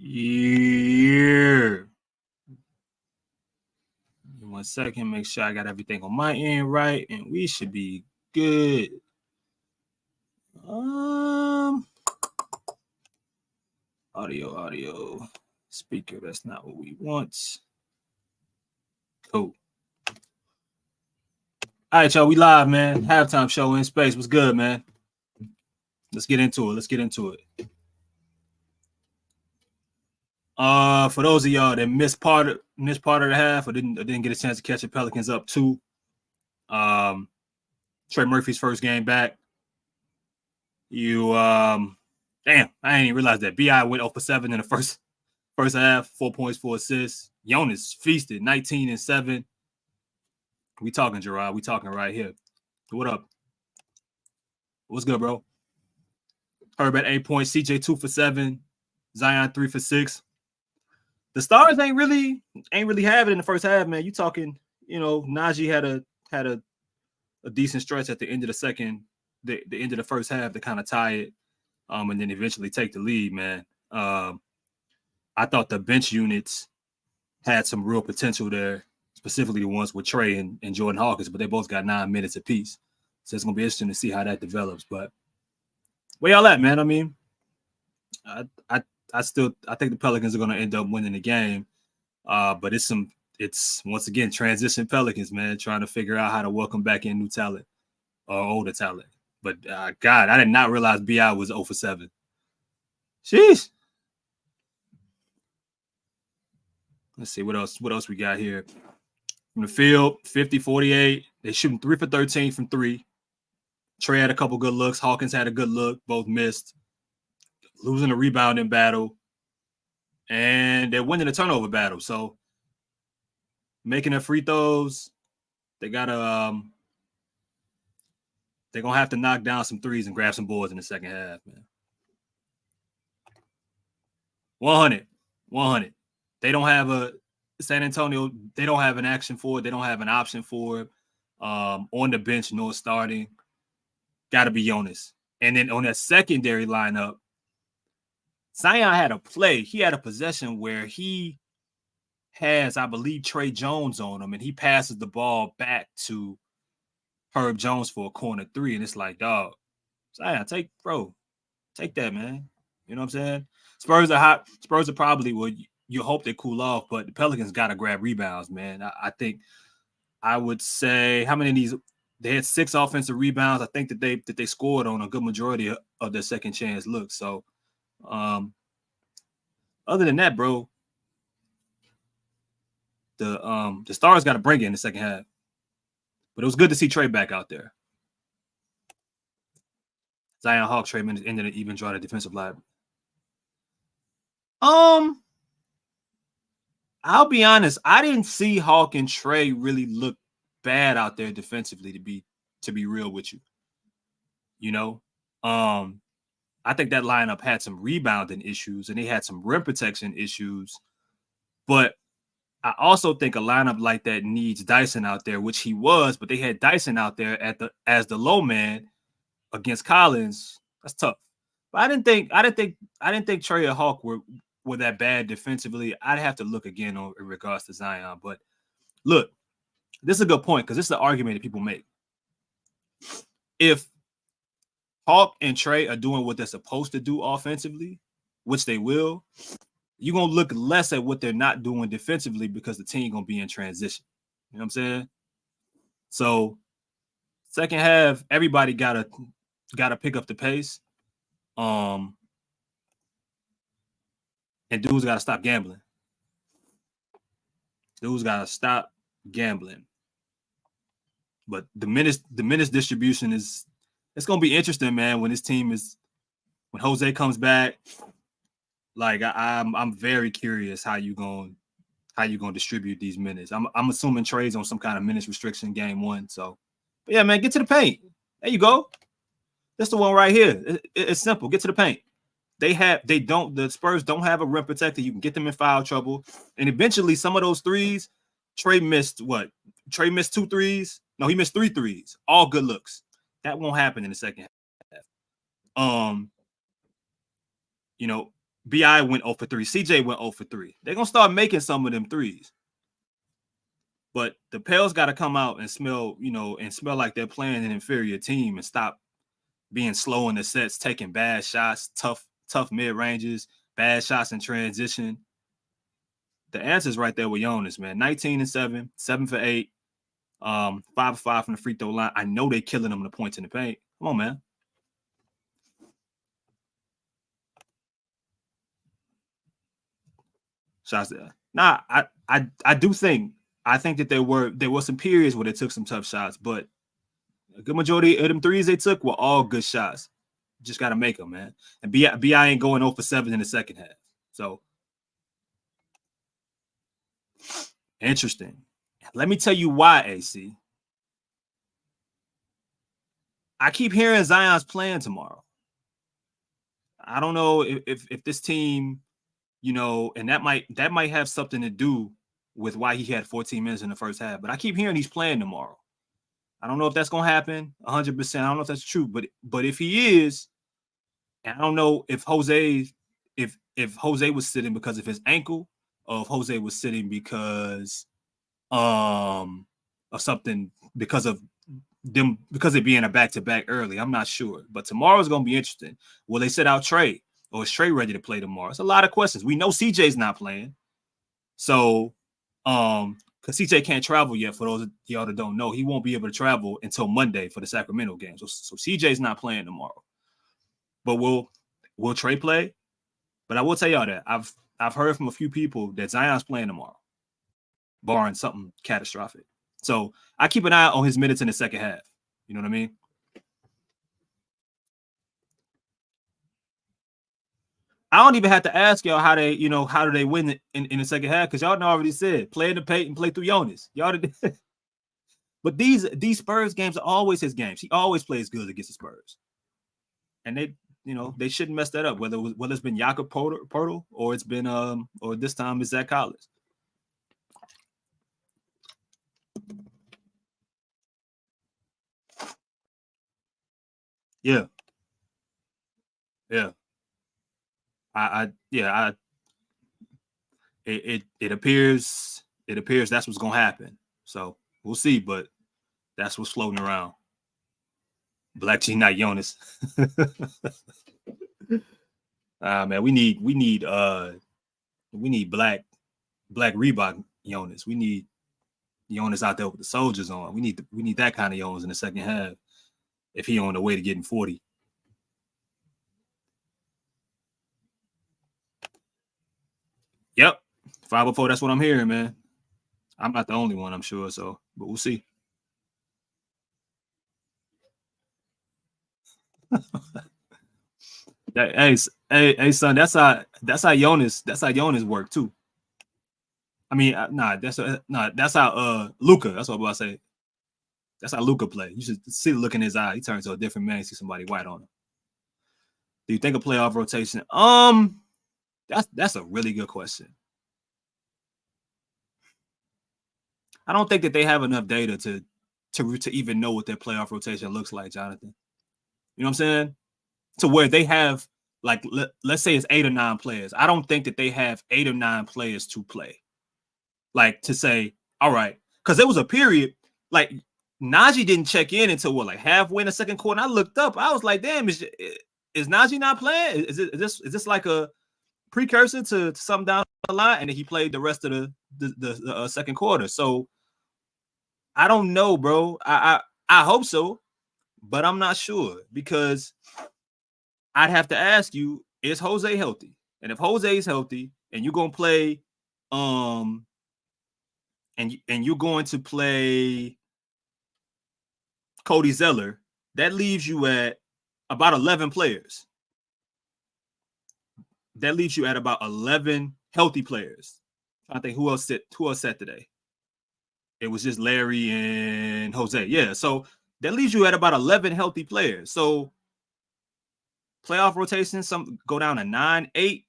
Yeah. 1 second, make sure I got everything on my end right, and we should be good. Audio. Speaker, that's not what we want. Cool. All right, y'all, we live, man. Halftime show in space. What's good, man? Let's get into it. For those of y'all that missed part of the half or didn't get a chance to catch the Pelicans up 2. Trey Murphy's first game back. Damn, I didn't even realize that BI went 0 for 7 in the first half, 4 points, 4 assists. Jonas feasted 19 and 7. We talking, Gerard. We talking right here. What up? What's good, bro? Herb at 8 points, CJ 2 for 7, Zion 3 for 6. The Stars ain't really have it in the first half, man. You talking, Najee had a decent stretch at the end of the end of the first half to kind of tie it, and then eventually take the lead, man. I thought the bench units had some real potential there, specifically the ones with Trey and Jordan Hawkins, but they both got 9 minutes apiece. So it's going to be interesting to see how that develops. But where y'all at, man? I mean, I think the Pelicans are going to end up winning the game. But it's once again transition Pelicans, man, trying to figure out how to welcome back in new talent or older talent. But God, I did not realize BI was 0 for 7. Sheesh. Let's see what else we got here. From the field, 50-48. They shooting 3 for 13 from 3. Trey had a couple good looks. Hawkins had a good look. Both missed. Losing a rebounding battle. And they're winning a turnover battle. So making their free throws, they're gonna have to knock down some threes and grab some boards in the second half, man. 100. They don't have San Antonio, they don't have an action for it. They don't have an option for it. On the bench, nor starting. Got to be Jonas. And then on that secondary lineup, Zion had a play. He had a possession where he has, I believe, Trey Jones on him, and he passes the ball back to Herb Jones for a corner 3, and it's like, dog, Zion, take that, man. You know what I'm saying? Spurs are hot. Spurs are probably you hope they cool off, but the Pelicans got to grab rebounds, man. I think I would say how many of these they had 6 offensive rebounds. I think that they scored on a good majority of their second chance looks. So, other than that, bro, the Stars got to bring it in the second half. But it was good to see Trey back out there. Zion Hawk Trey ended an even draw to defensive line. I'll be honest. I didn't see Hawk and Trey really look bad out there defensively. To be real with you, I think that lineup had some rebounding issues and they had some rim protection issues. But I also think a lineup like that needs Dyson out there, which he was. But they had Dyson out there as the low man against Collins. That's tough. But I didn't think Trey or Hawk were that bad defensively. I'd have to look again in regards to Zion. But look, this is a good point because this is the argument that people make. If Hawk and Trey are doing what they're supposed to do offensively, which they will, you're going to look less at what they're not doing defensively because the team going to be in transition. You know what I'm saying? So, second half, everybody got to pick up the pace. And dudes got to stop gambling. But the minutes distribution it's going to be interesting, man, when when Jose comes back. Like I'm very curious how you going to distribute these minutes. I'm assuming Trey's on some kind of minutes restriction game 1. So, but yeah, man, get to the paint. There you go. That's the one right here. It's simple. Get to the paint. The Spurs don't have a rim protector. You can get them in foul trouble. And eventually some of those threes, Trey missed what? Trey missed 2 threes. No, he missed 3 threes. All good looks. That won't happen in the second half. BI went 0 for 3. CJ went 0 for 3. They're gonna start making some of them threes. But the Pels got to come out and smell, and smell like they're playing an inferior team and stop being slow in the sets, taking bad shots, tough mid ranges, bad shots in transition. The answer's right there with Jonas, man. 19-7, 7 for 8, 5 for 5 from the free throw line. I know they're killing them in the points in the paint. Come on, man. Shots there. Nah, I do think that there were some periods where they took some tough shots, but a good majority of them threes they took were all good shots. Just got to make them, man. And BI ain't going 0 for 7 in the second half. So interesting. Let me tell you why, AC. I keep hearing Zion's playing tomorrow. I don't know if this team, and that might have something to do with why he had 14 minutes in the first half. But I keep hearing he's playing tomorrow. I don't know if that's gonna happen 100%. I don't know if that's true, but if he is, and I don't know if Jose was sitting because of his ankle, or if Jose was sitting because of something because of it being a back-to-back early. I'm not sure. But tomorrow's gonna be interesting. Will they sit out Trey? Or is Trey ready to play tomorrow? It's a lot of questions. We know CJ's not playing. So because CJ can't travel yet, for those of y'all that don't know, he won't be able to travel until Monday for the Sacramento game. So CJ's not playing tomorrow. But will Trey play? But I will tell y'all that I've heard from a few people that Zion's playing tomorrow, barring something catastrophic. So I keep an eye on his minutes in the second half. You know what I mean? I don't even have to ask y'all how do they win in the second half, because y'all already said play in the paint and play through Jonas. Y'all did. But these Spurs games are always his games. He always plays good against the Spurs, and they shouldn't mess that up. Whether it's been Jakob Poeltl or it's been or this time it's Zach Collins. Yeah. It appears that's what's gonna happen. So we'll see, but that's what's floating around. Black G Night Jonas. Man, we need black Reebok Jonas. We need Jonas out there with the soldiers on. We need that kind of Jonas in the second half if he on the way to getting 40. Yep. 504, that's what I'm hearing, man. I'm not the only one, I'm sure, so but we'll see. Hey, son, that's how Jonas work too. I mean, that's how Luka. That's what I'm about to say. That's how Luka play. You should see the look in his eye. He turns to a different man. See somebody white on him. Do you think a playoff rotation? That's a really good question. I don't think that they have enough data to even know what their playoff rotation looks like, Jonathan. You know what I'm saying? To where they have, like, let's say it's 8 or 9 players. I don't think that they have 8 or 9 players to play. Like, to say, all right, because there was a period, like, Najee didn't check in until like halfway in the second quarter. And I looked up, I was like, damn, is Najee not playing? Is this like a precursor to something down the line? And then he played the rest of the second quarter. So I don't know, bro. I hope so, but I'm not sure, because I'd have to ask you, is Jose healthy? And if Jose is healthy and you're gonna play, and you're going to play Cody Zeller, that leaves you at about 11 players. That leaves you at about 11 healthy players. I think who else sat today? It was just Larry and Jose. Yeah, so that leaves you at about 11 healthy players. So playoff rotation, some go down to 9, 8.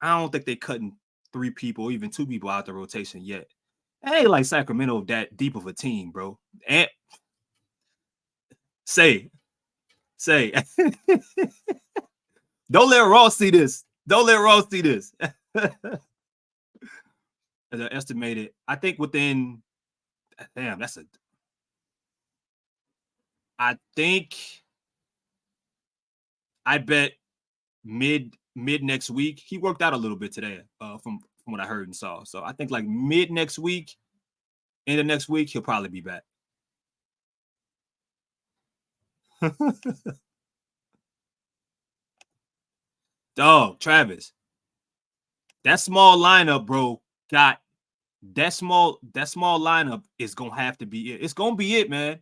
I don't think they're cutting 3 people, even 2 people out the rotation yet. It ain't like Sacramento that deep of a team, bro. And say, don't let Ross see this. Don't let Ross see this. Estimated, I think within. Damn, that's a. I think I bet mid next week. He worked out a little bit today, from what I heard and saw. So I think like mid next week, end of next week, he'll probably be back. Dog, Travis, that small lineup, bro, got that small lineup is gonna have to be it. It's gonna be it, man.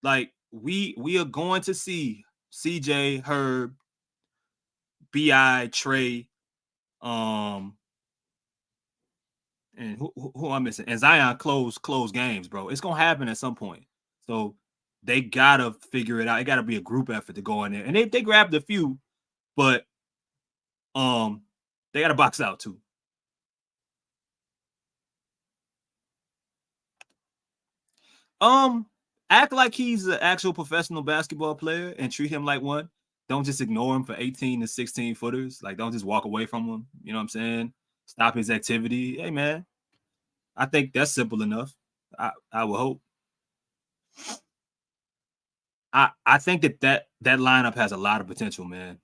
Like we are going to see CJ, Herb, Bi, Trey, um, and who I'm missing, and Zion close games, bro. It's gonna happen at some point. So they gotta figure it out. It gotta be a group effort to go in there, and they grabbed a few, but they gotta box out too. Um, Act like he's an actual professional basketball player and treat him like one. Don't just ignore him for 18 to 16 footers. Like, don't just walk away from him. You know what I'm saying? Stop his activity. Hey, man, I think that's simple enough. I will hope. I think that lineup has a lot of potential, man.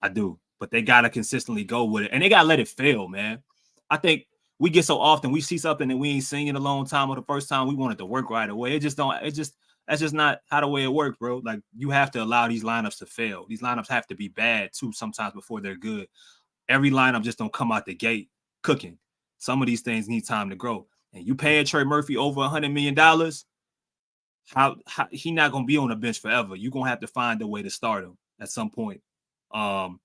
I do, but they gotta consistently go with it, and they gotta let it fail, man. I think we get so often we see something that we ain't seen in a long time, or the first time we want it to work right away. It just don't. It just That's just not how the way it works, bro. Like you have to allow these lineups to fail. These lineups have to be bad too sometimes before they're good. Every lineup just don't come out the gate cooking. Some of these things need time to grow. And you paying Trey Murphy over $100 million, how he not gonna be on the bench forever. You're gonna have to find a way to start him at some point. And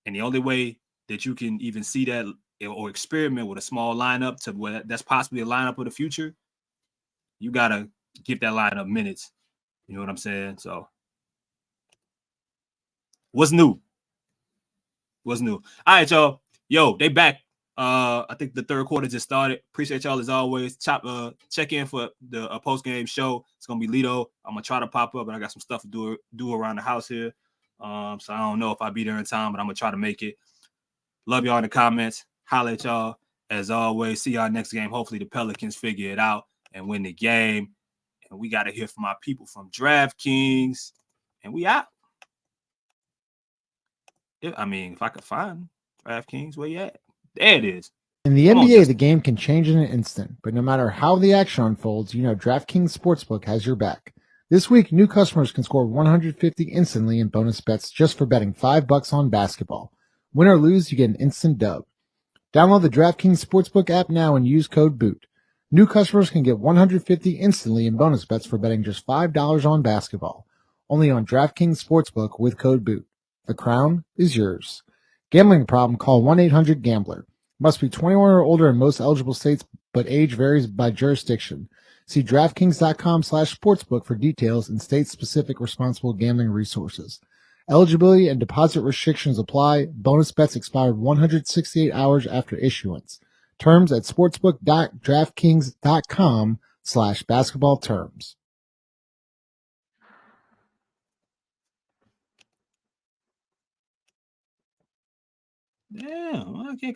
the only way that you can even see that or experiment with a small lineup to where that's possibly a lineup of the future, you gotta give that lineup minutes. You know what I'm saying? So what's new? What's new? All right, y'all. Yo, they back. I think the third quarter just started. Appreciate y'all as always. Check in for the post game show. It's gonna be Lito. I'm gonna try to pop up, but I got some stuff to do around the house here. So I don't know if I'll be there in time, but I'm gonna try to make it. Love y'all in the comments. Holla at y'all as always. See y'all next game. Hopefully the Pelicans figure it out and win the game. And we gotta hear from our people from DraftKings. And we out. If I could find DraftKings, where you at? There it is. In the Come on, NBA, Justin. the game can change in an instant, but no matter how the action unfolds, you know DraftKings Sportsbook has your back. This week, new customers can score 150 instantly in bonus bets just for betting $5 on basketball. Win or lose, you get an instant dub. Download the DraftKings Sportsbook app now and use code BOOT. New customers can get 150 instantly in bonus bets for betting just $5 on basketball. Only on DraftKings Sportsbook with code BOOT. The crown is yours. Gambling problem? Call 1-800-GAMBLER. Must be 21 or older in most eligible states, but age varies by jurisdiction. See DraftKings.com/sportsbook for details and state-specific responsible gambling resources. Eligibility and deposit restrictions apply. Bonus bets expired 168 hours after issuance. Terms at sportsbook.draftkings.com/basketball terms. Yeah, I can't